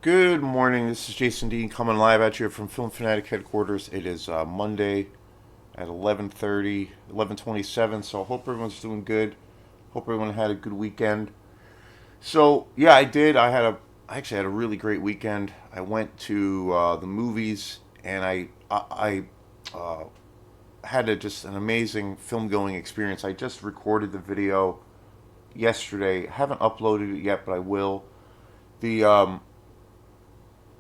Good morning. This is Jason Dean coming live at you from Film Fanatic headquarters. It is Monday at 11:30, 11:27. So I hope everyone's doing good. Hope everyone had a good weekend. So yeah, I did. I actually had a really great weekend. I went to the movies and I had just an amazing film going experience. I just recorded the video yesterday. Haven't uploaded it yet, but I will. The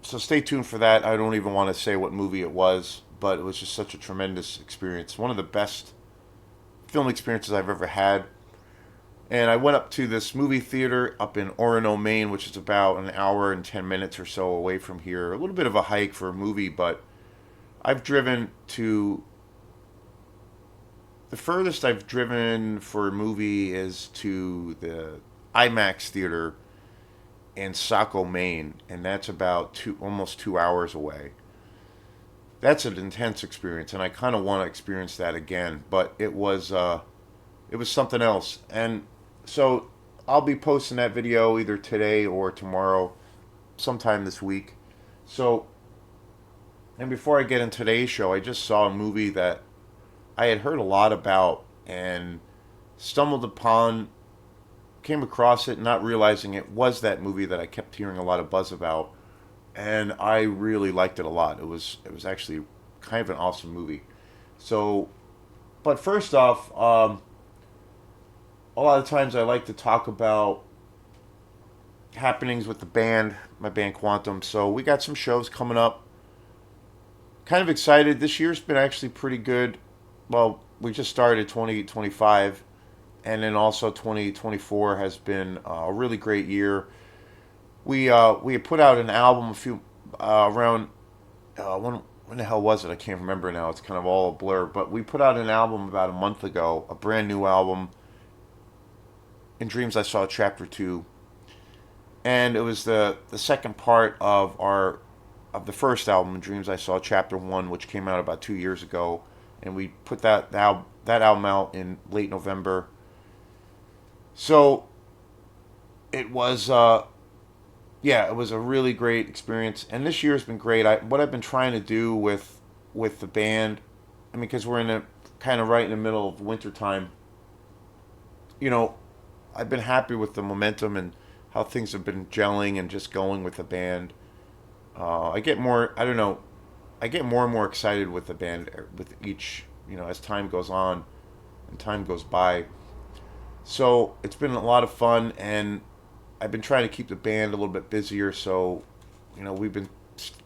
So stay tuned for that. I don't even want to say what movie it was, but it was just such a tremendous experience. One of the best film experiences I've ever had. And I went up to this movie theater up in Orono, Maine, which is about an hour and 10 minutes or so away from here. A little bit of a hike for a movie, but I've driven to the furthest I've driven for a movie is to the IMAX theater in Saco, Maine, and that's about almost 2 hours away. That's an intense experience, and I kind of want to experience that again. But it was something else, and so I'll be posting that video either today or tomorrow, sometime this week. So, and before I get into today's show, I just saw a movie that I had heard a lot about and stumbled upon, came across it, not realizing it was that movie that I kept hearing a lot of buzz about, and I really liked it a lot. It was actually kind of an awesome movie. So, but first off, a lot of times I like to talk about happenings with the band, my band Quantum. So we got some shows coming up. Kind of excited. This year's been actually pretty good. Well, we just started 2025, and then also 2024 has been a really great year. We had put out an album a few around when the hell was it? I can't remember now. It's kind of all a blur. But we put out an album about a month ago, a brand new album. In Dreams, I saw Chapter Two, and it was the second part of the first album. In Dreams, I saw Chapter One, which came out about 2 years ago, and we put that album out in late November. So it was yeah, it was a really great experience, and this year has been great. What I've been trying to do with the band, I mean, because we're in a kind of right in the middle of winter time. You know, I've been happy with the momentum and how things have been gelling and just going with the band. I get more. I don't know. I get more and more excited with the band with each, as time goes on and time goes by. So it's been a lot of fun, and I've been trying to keep the band a little bit busier. So, we've been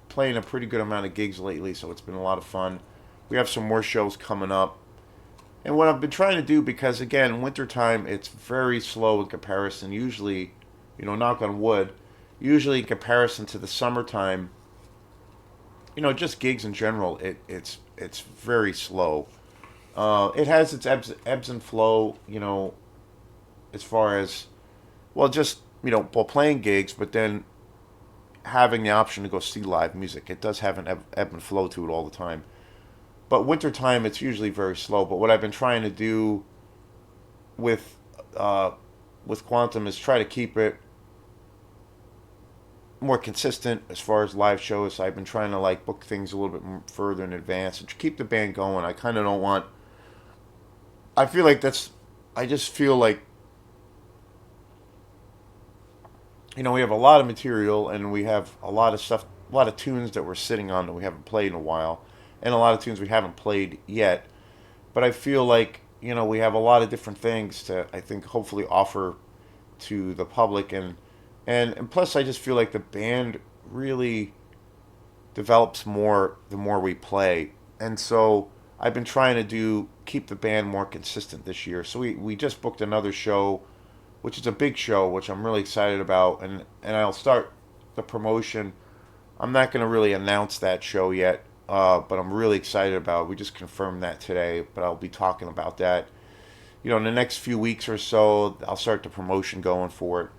playing a pretty good amount of gigs lately. So it's been a lot of fun. We have some more shows coming up. And what I've been trying to do, because again, wintertime, it's very slow in comparison. Usually, knock on wood, usually in comparison to the summertime, just gigs in general, it's very slow. It has its ebbs and flow, as far as, well, just, while playing gigs, but then having the option to go see live music. It does have an ebb and flow to it all the time. But wintertime, it's usually very slow. But what I've been trying to do with uh, with Quantum is try to keep it more consistent as far as live shows. I've been trying to like book things a little bit further in advance and keep the band going. I kind of don't want. I feel like that's. I just feel like we have a lot of material and we have a lot of stuff, a lot of tunes that we're sitting on that we haven't played in a while, and a lot of tunes we haven't played yet. But I feel like we have a lot of different things to, I think, hopefully offer to the public, and plus I just feel like the band really develops more the more we play, and so I've been trying to do keep the band more consistent this year. So we just booked another show, which is a big show, which I'm really excited about, and I'll start the promotion. I'm not going to really announce that show yet, but I'm really excited about it. We just confirmed that today, but I'll be talking about that. In the next few weeks or so, I'll start the promotion going for it.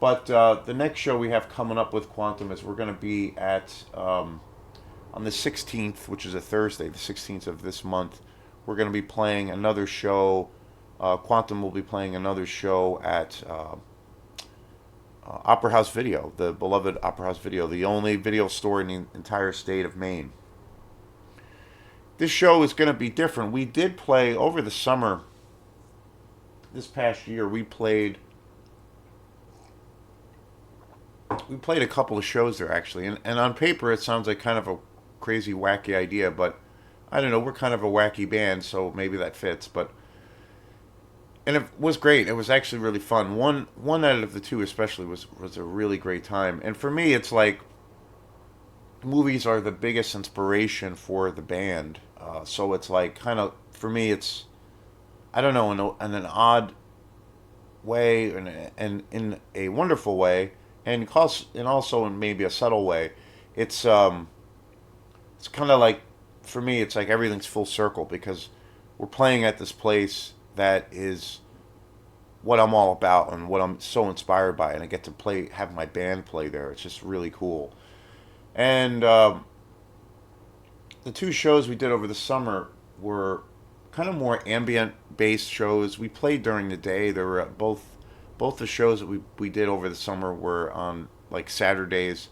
But the next show we have coming up with Quantum is we're going to be at on the 16th, which is a Thursday, the 16th of this month. We're going to be playing another show. Quantum will be playing another show at Opera House Video, the beloved Opera House Video, the only video store in the entire state of Maine. This show is going to be different. We did play over the summer this past year. We played a couple of shows there actually, and on paper it sounds like kind of a crazy, wacky idea, but I don't know. We're kind of a wacky band, so maybe that fits. But and it was great. It was actually really fun. One out of the two especially was a really great time. And for me, it's like movies are the biggest inspiration for the band. So it's like kind of for me, it's I don't know in an odd way and in a wonderful way, and also in maybe a subtle way. It's it's kind of like for me, it's like everything's full circle because we're playing at this place that is what I'm all about and what I'm so inspired by, and I get to have my band play there. It's just really cool. And the two shows we did over the summer were kind of more ambient based shows. We played during the day. There were both the shows that we did over the summer were on like Saturdays,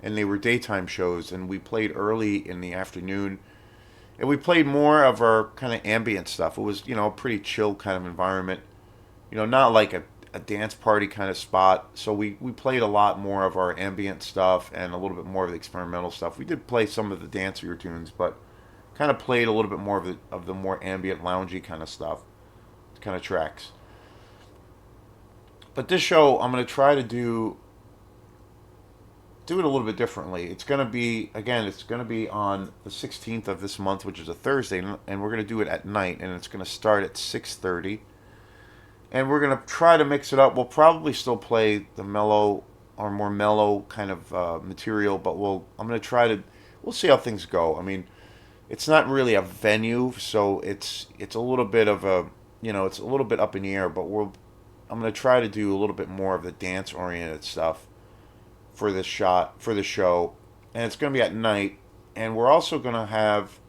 and they were daytime shows. And we played early in the afternoon, and we played more of our kind of ambient stuff. It was a pretty chill kind of environment. Not like a dance party kind of spot. So we played a lot more of our ambient stuff and a little bit more of the experimental stuff. We did play some of the dancier tunes, but kind of played a little bit more of the more ambient, loungy kind of stuff, kind of tracks. But this show, I'm gonna try to do it a little bit differently. It's gonna be on the 16th of this month, which is a Thursday, and we're gonna do it at night, and it's gonna start at 6:30, and we're gonna try to mix it up. We'll probably still play the mellow or more mellow kind of material, but I'm gonna try to. We'll see how things go. I mean, it's not really a venue, so it's a little bit of a it's a little bit up in the air. But I'm gonna try to do a little bit more of the dance oriented stuff for the show, and it's gonna be at night. And we're also gonna have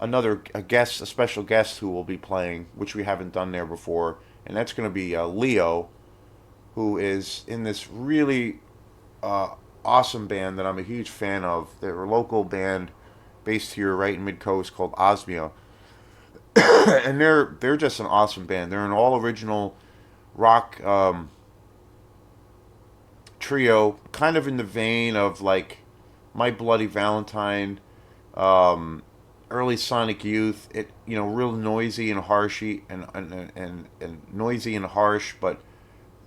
a special guest who will be playing, which we haven't done there before, and that's gonna be Leo, who is in this really uh, awesome band that I'm a huge fan of. They're a local band based here right in Mid Coast called Osmia, and they're just an awesome band. They're an all original rock trio, kind of in the vein of like My Bloody Valentine, um, early Sonic Youth. It real noisy and harshy and noisy and harsh, but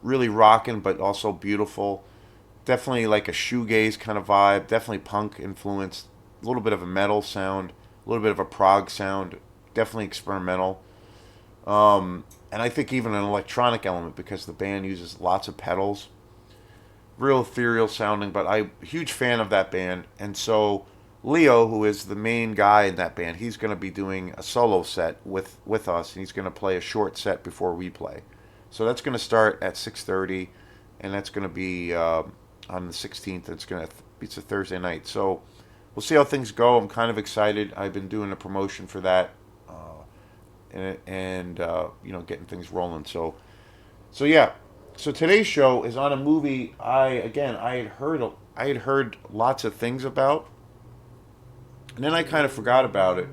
really rocking, but also beautiful. Definitely like a shoegaze kind of vibe. Definitely punk influenced. A little bit of a metal sound. A little bit of a prog sound. Definitely experimental. And I think even an electronic element because the band uses lots of pedals. Real ethereal sounding, but I'm a huge fan of that band. And so Leo, who is the main guy in that band, he's going to be doing a solo set with us, and he's going to play a short set before we play. So that's going to start at 6:30, and that's going to be on the 16th. It's a Thursday night. So we'll see how things go. I'm kind of excited. I've been doing a promotion for that, and getting things rolling. So yeah. So today's show is on a movie I had heard lots of things about, and then I kind of forgot about it.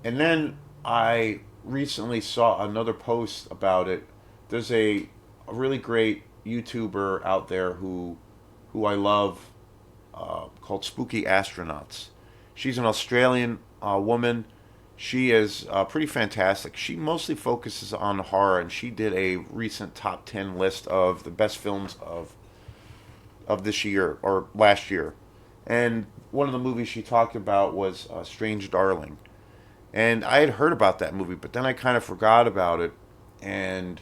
And then I recently saw another post about it. There's a really great YouTuber out there who I love, called Spooky Astronauts. She's an Australian woman. She is pretty fantastic. She mostly focuses on horror, and she did a recent top 10 list of the best films of this year or last year. And one of the movies she talked about was Strange Darling. And I had heard about that movie, but then I kind of forgot about it. And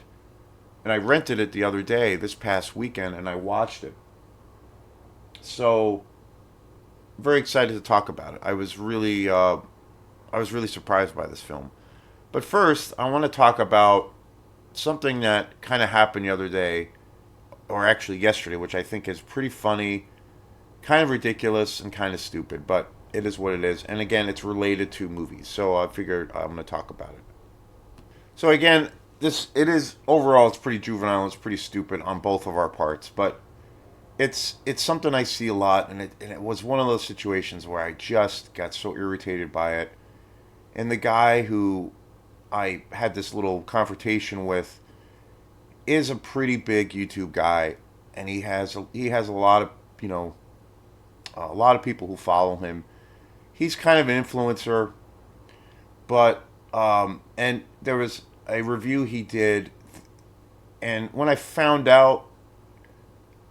I rented it the other day, this past weekend, and I watched it. So very excited to talk about it. I was really surprised by this film. But first, I want to talk about something that kind of happened the other day, or actually yesterday, which I think is pretty funny, kind of ridiculous, and kind of stupid, but it is what it is. And again, it's related to movies, so I figured I'm going to talk about it. So again, this it is overall it's pretty juvenile. It's pretty stupid on both of our parts, but it's something I see a lot, and it was one of those situations where I just got so irritated by it. And the guy who I had this little confrontation with is a pretty big YouTube guy, and he has a lot of you know a lot of people who follow him. He's kind of an influencer, but and there was a review he did, and when I found out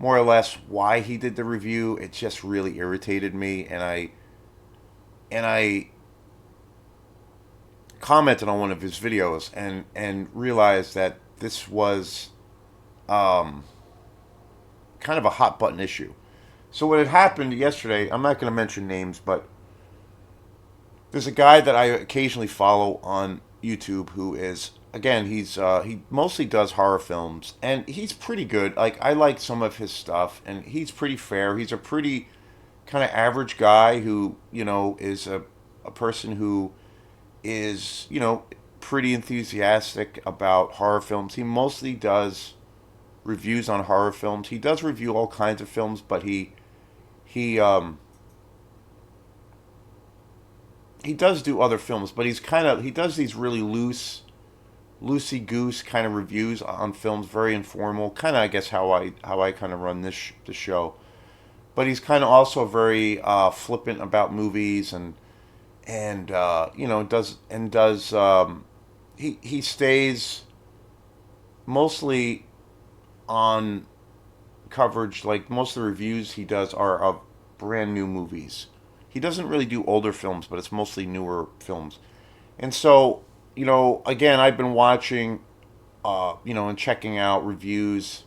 more or less why he did the review, it just really irritated me, and I commented on one of his videos and realized that this was um, kind of a hot button issue. So what had happened yesterday, I'm not going to mention names, but there's a guy that I occasionally follow on YouTube who is again he mostly does horror films and he's pretty good. Like I like some of his stuff and he's pretty fair. He's a pretty kind of average guy who is a person who is pretty enthusiastic about horror films. He mostly does reviews on horror films. He does review all kinds of films, but he he does do other films, but he does these really loosey goose kind of reviews on films, very informal. Kind of, I guess how I kind of run this show. But he's kind of also very flippant about movies and does he stays mostly on coverage. Like most of the reviews he does are of brand new movies. He doesn't really do older films, but it's mostly newer films. And so, again, I've been watching, and checking out reviews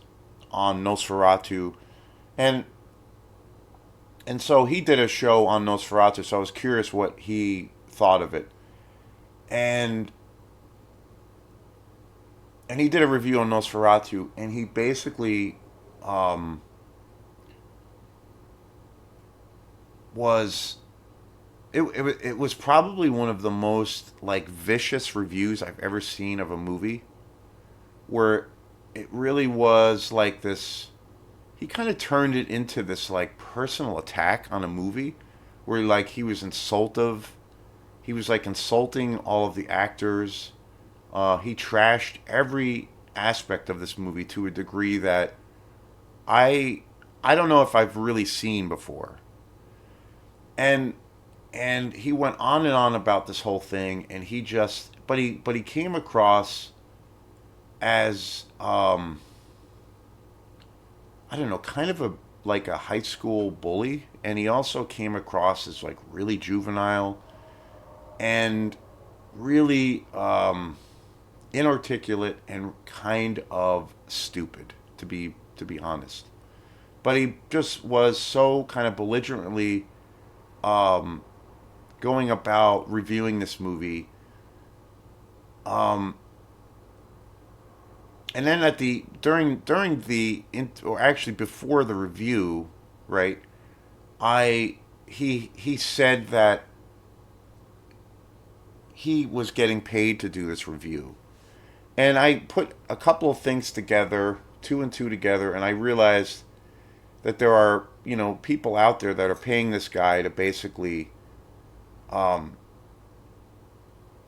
on Nosferatu, and so he did a show on Nosferatu. So I was curious what he thought of it, and he did a review on Nosferatu, and he basically um, was it was probably one of the most like vicious reviews I've ever seen of a movie, where it really was like this. He kind of turned it into this like personal attack on a movie, where like he was insultive. He was like insulting all of the actors. He trashed every aspect of this movie to a degree that I I don't know if I've really seen before. And he went on and on about this whole thing, and he just but he came across as I don't know, kind of a like a high school bully, and he also came across as like really juvenile and really inarticulate and kind of stupid, to be honest. But he just was so kind of belligerently um, going about reviewing this movie. Um, and then at the during the or actually before the review, right? I he said that he was getting paid to do this review, and I put a couple of things together, two and two together, and I realized that there are people out there that are paying this guy to basically um,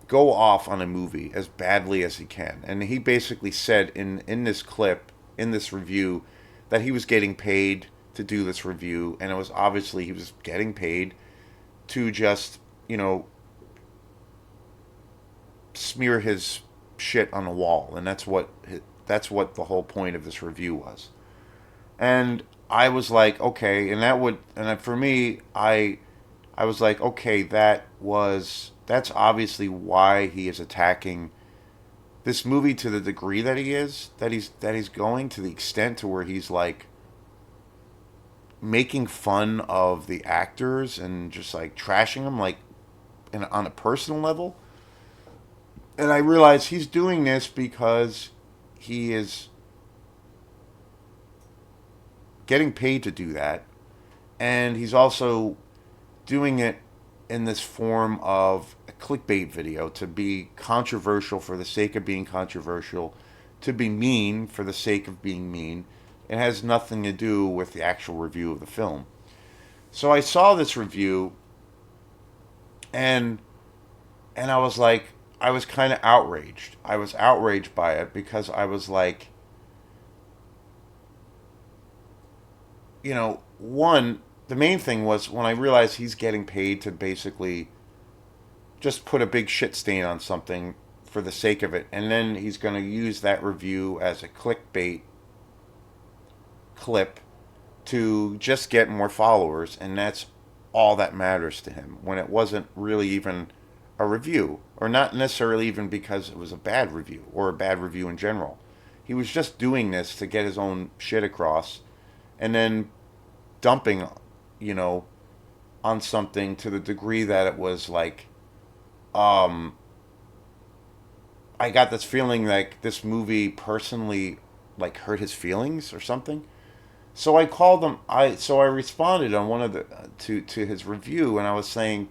go off on a movie as badly as he can. And he basically said in this clip, in this review, that he was getting paid to do this review, and it was obviously he was getting paid to just smear his shit on the wall, and that's what the whole point of this review was. And I was like, okay, for me, I was like, okay, that's obviously why he is attacking this movie to the degree that he is, that he's going to the extent to where he's like making fun of the actors and just like trashing them like on a personal level. And I realize he's doing this because he is getting paid to do that, and he's also doing it in this form of a clickbait video, to be controversial for the sake of being controversial, to be mean for the sake of being mean. It has nothing to do with the actual review of the film. So I saw this review, and I was like, I was kind of outraged. I was outraged by it because I was like, one, the main thing was when I realized he's getting paid to basically just put a big shit stain on something for the sake of it, and then he's going to use that review as a clickbait clip to just get more followers, and that's all that matters to him, when it wasn't really even a review, or not necessarily even because it was a bad review or a bad review in general. He was just doing this to get his own shit across, and then dumping, you know, on something to the degree that it was like, um, I got this feeling like this movie personally like hurt his feelings or something. So I called him. I responded on one of the to his review, and I was saying,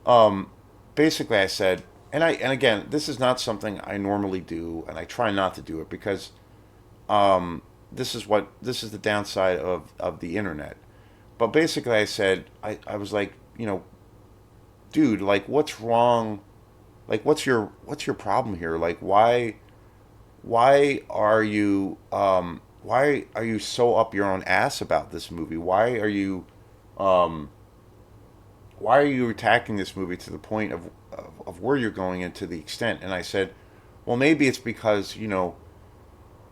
um, basically I said, and again, this is not something I normally do, and I try not to do it because this is the downside of the internet. But basically, I said, I was like, dude, like, what's wrong? Like, what's your problem here? Like, why are you so up your own ass about this movie? Um why are you attacking this movie to the point of where you're going and to the extent? And I said, well, maybe it's because,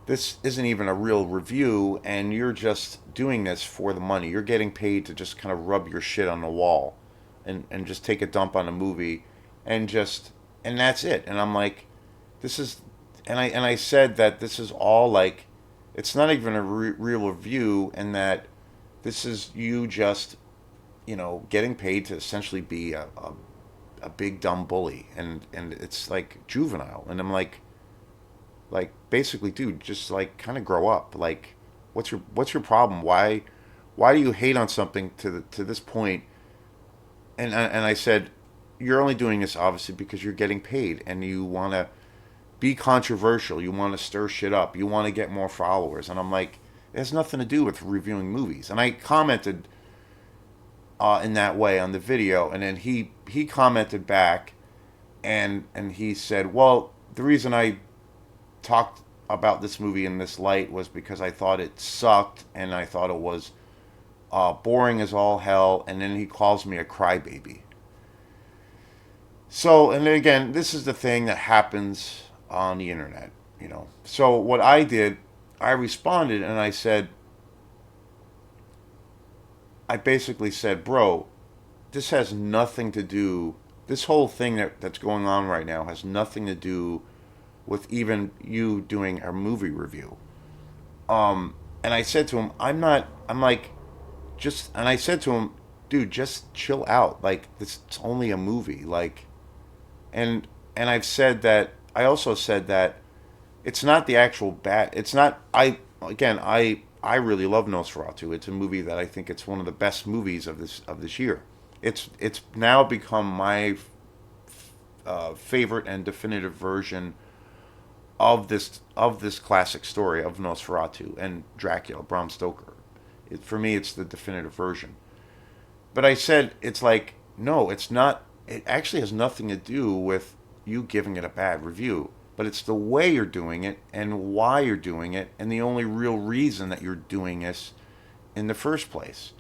this isn't even a real review, and you're just doing this for the money. You're getting paid to just kind of rub your shit on the wall, and just take a dump on a movie, and just and that's it. And I'm like, this is, and I said that this is all like, it's not even a real review, and that this is you just, getting paid to essentially be a big dumb bully, and it's like juvenile. And I'm like basically, dude, just like kind of grow up. Like, what's your problem? Why do you hate on something to this point? And I said, you're only doing this obviously because you're getting paid, and you want to be controversial. You want to stir shit up. You want to get more followers. And I'm like, it has nothing to do with reviewing movies. And I commented in that way on the video, and then he commented back, and he said, well, the reason I talked about this movie in this light was because I thought it sucked, and I thought it was boring as all hell. And then he calls me a crybaby. So, and then again, this is the thing that happens on the internet. So what I did, I responded, and I basically said, bro, this has nothing to do. This whole thing that's going on right now has nothing to do with even you doing a movie review. And I said to him, I'm not. I'm like, just. And I said to him, dude, just chill out. Like, this, it's only a movie. Like, and I've said that. I also said that it's not the actual bad. It's not. I really love Nosferatu. It's a movie that I think it's one of the best movies of this year. It's now become my favorite and definitive version of this classic story of Nosferatu and Dracula, Bram Stoker. For me, it's the definitive version. But I said, it's like, no, it's not. It actually has nothing to do with you giving it a bad review, but it's the way you're doing it and why you're doing it, and the only real reason that you're doing this in the first place.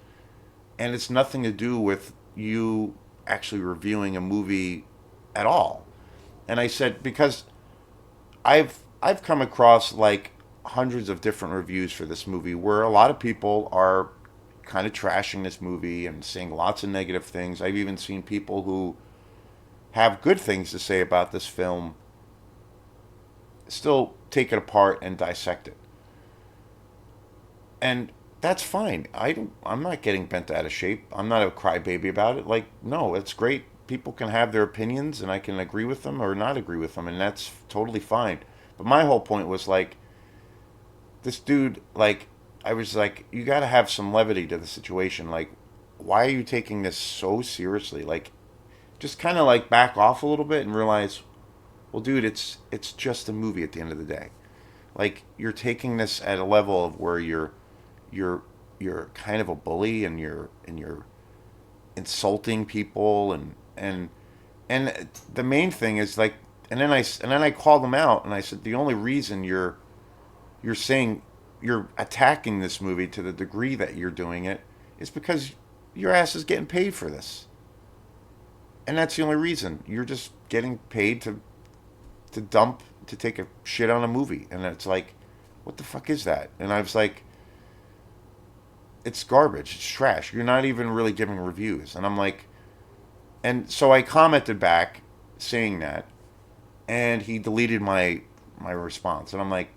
And it's nothing to do with you actually reviewing a movie at all. And I said, because I've come across like hundreds of different reviews for this movie where a lot of people are kind of trashing this movie and saying lots of negative things. I've even seen people who have good things to say about this film still take it apart and dissect it. And that's fine. I'm not getting bent out of shape. I'm not a crybaby about it. Like, no, it's great. People can have their opinions, and I can agree with them or not agree with them, and that's totally fine. But my whole point was like, this dude, like, I was like, you got to have some levity to the situation. Like, why are you taking this so seriously? Like, just kind of like back off a little bit and realize, well, dude, it's just a movie at the end of the day. Like, you're taking this at a level of where you're you're kind of a bully, and you're insulting people, and the main thing is like, and then I called them out, and I said the only reason you're saying you're attacking this movie to the degree that you're doing it is because your ass is getting paid for this, and that's the only reason. You're just getting paid to take a shit on a movie, and it's like, what the fuck is that? And I was like, it's garbage, it's trash. You're not even really giving reviews, and I'm like, and so I commented back saying that, and he deleted my response, and I'm like,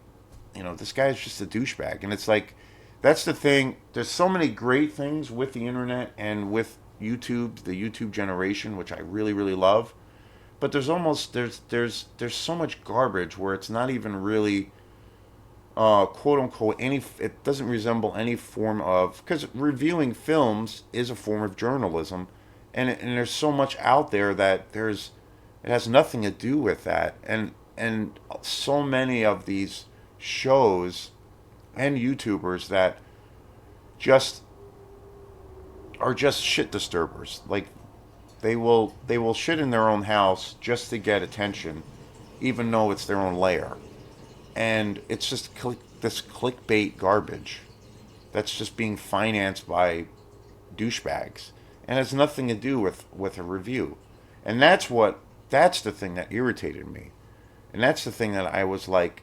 this guy's just a douchebag, and it's like, that's the thing. There's so many great things with the internet and with YouTube, the YouTube generation, which I really really love. But there's so much garbage where it's not even really quote unquote any. It doesn't resemble any form of, because reviewing films is a form of journalism, and there's so much out there that it has nothing to do with that, and so many of these shows and YouTubers that just are just shit disturbers. Like, they will shit in their own house just to get attention, even though it's their own lair, and it's just this clickbait garbage that's just being financed by douchebags, and has nothing to do with a review, and that's the thing that irritated me, and that's the thing that I was like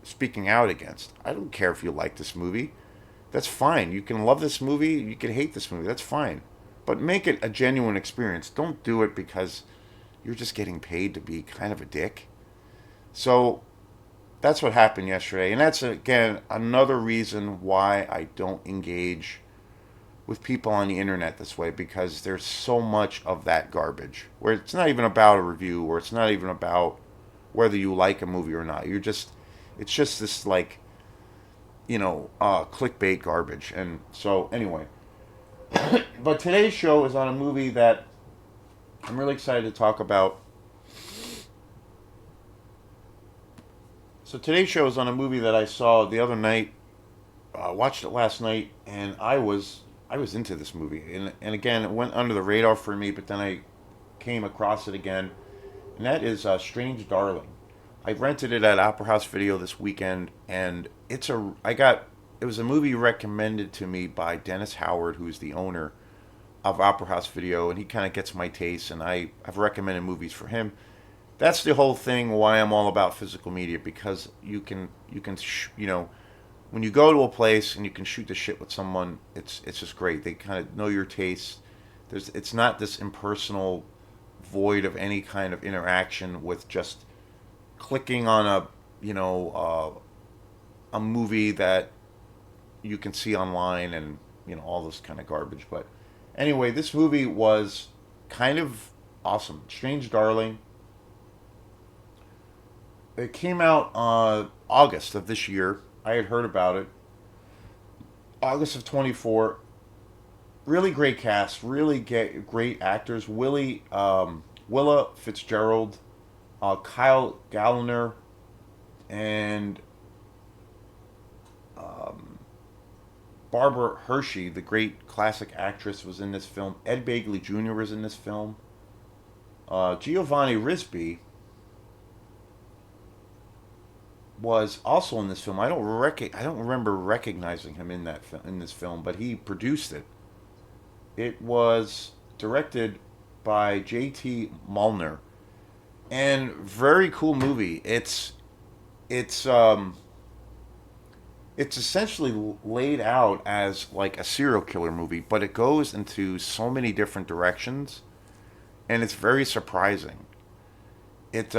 speaking out against. I don't care if you like this movie. That's fine. You can love this movie. You can hate this movie. That's fine. But make it a genuine experience. Don't do it because you're just getting paid to be kind of a dick. So that's what happened yesterday. And that's, again, another reason why I don't engage with people on the internet this way, because there's so much of that garbage where it's not even about a review, or it's not even about whether you like a movie or not. It's just this, like, clickbait garbage. And so, anyway, but today's show is on a movie that I'm really excited to talk about. So today's show is on a movie that I saw the other night. Watched it last night, and I was into this movie. And again, it went under the radar for me, but then I came across it again, and that is Strange Darling. I rented it at Opera House Video this weekend, and it was a movie recommended to me by Dennis Howard, who's the owner of Opera House Video, and he kind of gets my taste, and I've recommended movies for him. That's the whole thing why I'm all about physical media, because when you go to a place and you can shoot the shit with someone, it's just great. They kind of know your tastes. It's not this impersonal void of any kind of interaction with just clicking on a movie that you can see online, and all this kind of garbage. But anyway, this movie was kind of awesome. Strange Darling. It came out August of this year. I had heard about it. August of 24. Really great cast. Really great actors. Willa Fitzgerald, Kyle Gallner, and Barbara Hershey, the great classic actress, was in this film. Ed Begley Jr. was in this film. Giovanni Ribisi was also in this film. I don't remember recognizing him in this film, but he produced it. It was directed by J.T. Mulner, and very cool movie. It's it's essentially laid out as like a serial killer movie, but it goes into so many different directions, and it's very surprising. It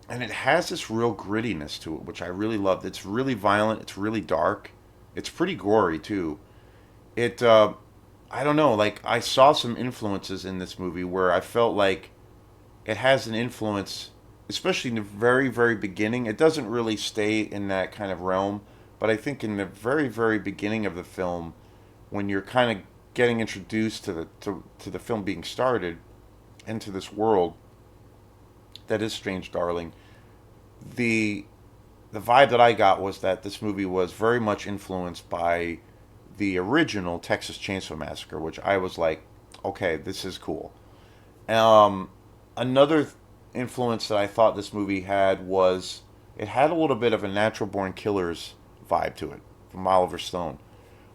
and it has this real grittiness to it, which I really loved. It's really violent. It's really dark. It's pretty gory too. It I don't know. Like, I saw some influences in this movie where I felt like it has an influence, especially in the very very beginning. It doesn't really stay in that kind of realm, but I think in the very very beginning of the film, when you're kind of getting introduced to the film being started into this world that is Strange Darling, the the vibe that I got was that this movie was very much influenced by the original Texas Chainsaw Massacre, which I was like, okay, this is cool. Um, Another influence that I thought this movie had was it had a little bit of a Natural Born Killers vibe to it from Oliver Stone,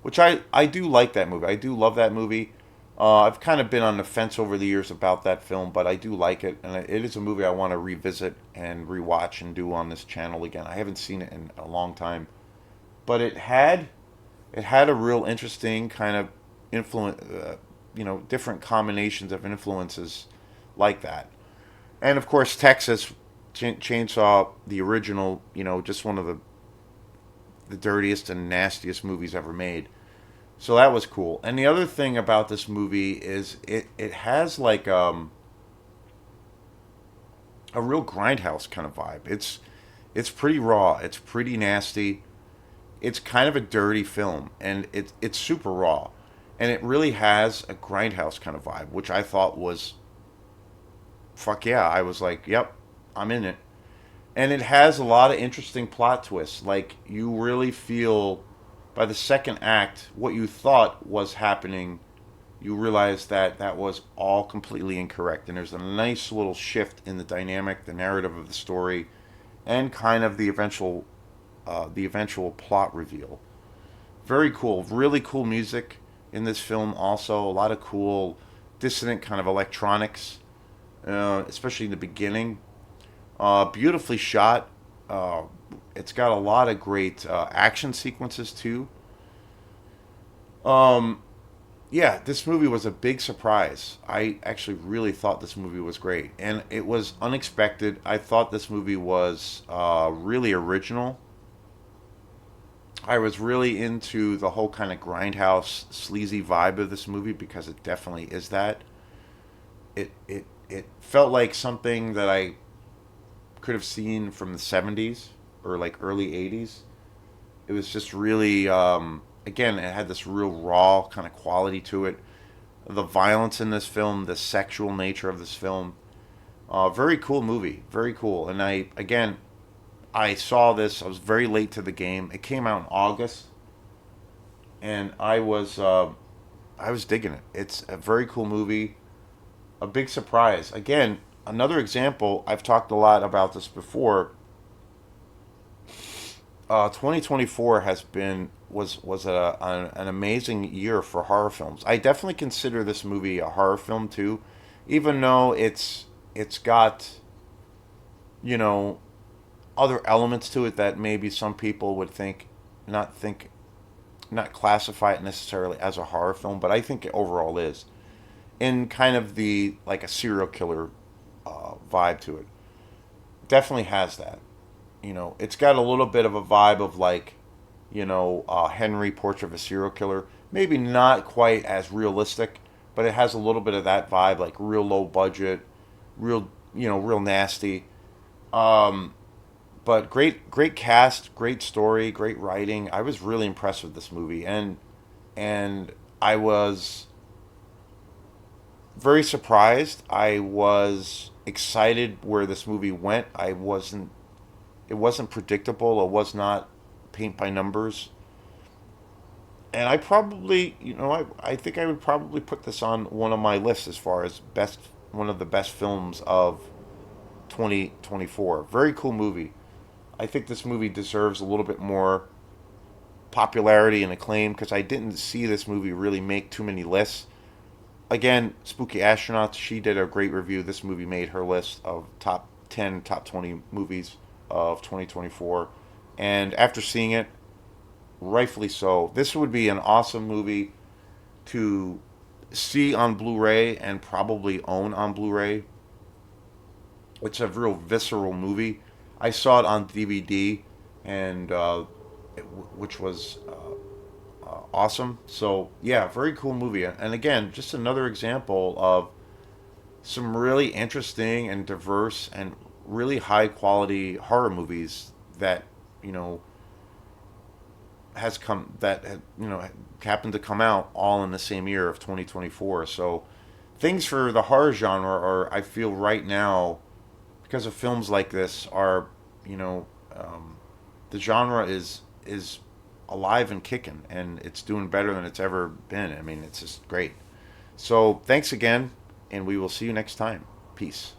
which I do like that movie. I do love that movie. I've kind of been on the fence over the years about that film, but I do like it, and it is a movie I want to revisit and rewatch and do on this channel again. I haven't seen it in a long time, but it had a real interesting kind of influence, different combinations of influences like that. And of course, Texas Chainsaw, the original, just one of the dirtiest and nastiest movies ever made. So that was cool. And the other thing about this movie is it has like a real grindhouse kind of vibe. It's pretty raw. It's pretty nasty. It's kind of a dirty film, and it's super raw, and it really has a grindhouse kind of vibe, which I thought was fuck yeah. I was like, yep, I'm in it. And it has a lot of interesting plot twists. Like you really feel by the second act what you thought was happening, you realize that that was all completely incorrect. And there's a nice little shift in the dynamic, the narrative of the story, and kind of the eventual plot reveal. Very cool, really cool music in this film. Also, a lot of cool dissonant kind of electronics, especially in the beginning. Beautifully shot. Uh, it's got a lot of great action sequences too. Um, yeah, this movie was a big surprise. I actually really thought this movie was great, and it was unexpected. I thought this movie was really original. I was really into the whole kind of grindhouse sleazy vibe of this movie because it definitely is that. It felt like something that I could have seen from the 70s or like early 80s. It was just really again, it had this real raw kind of quality to it. The violence in this film, the sexual nature of this film. Very cool movie, very cool. And I saw this. I was very late to the game. It came out in August, and I was digging it. It's a very cool movie. A big surprise. Again, another example. I've talked a lot about this before. 2024 has been was an amazing year for horror films. I definitely consider this movie a horror film too, even though it's got you know other elements to it that maybe some people would think not classify it necessarily as a horror film, but I think it overall is in kind of the like a serial killer vibe to it. Definitely has that. It's got a little bit of a vibe of like, Henry Portrait of a Serial Killer. Maybe not quite as realistic, but it has a little bit of that vibe, like real low budget, real nasty. Um, but great cast, great story, great writing. I was really impressed with this movie, and I was very surprised. I was excited where this movie went. It wasn't predictable. It was not paint by numbers. And I probably, I think I would probably put this on one of my lists as far as one of the best films of 2024. Very cool movie. I think this movie deserves a little bit more popularity and acclaim because I didn't see this movie really make too many lists. Again, Spooky Astronauts, she did a great review. This movie made her list of top 10, top 20 movies of 2024. And after seeing it, rightfully so, this would be an awesome movie to see on Blu-ray and probably own on Blu-ray. It's a real visceral movie. I saw it on DVD, and which was awesome. So yeah, very cool movie. And again, just another example of some really interesting and diverse and really high quality horror movies that you know has come that happened to come out all in the same year of 2024. So things for the horror genre are, I feel right now, because of films like this, are you know the genre is alive and kicking, and it's doing better than it's ever been. I mean, it's just great. So thanks again, and we will see you next time. Peace.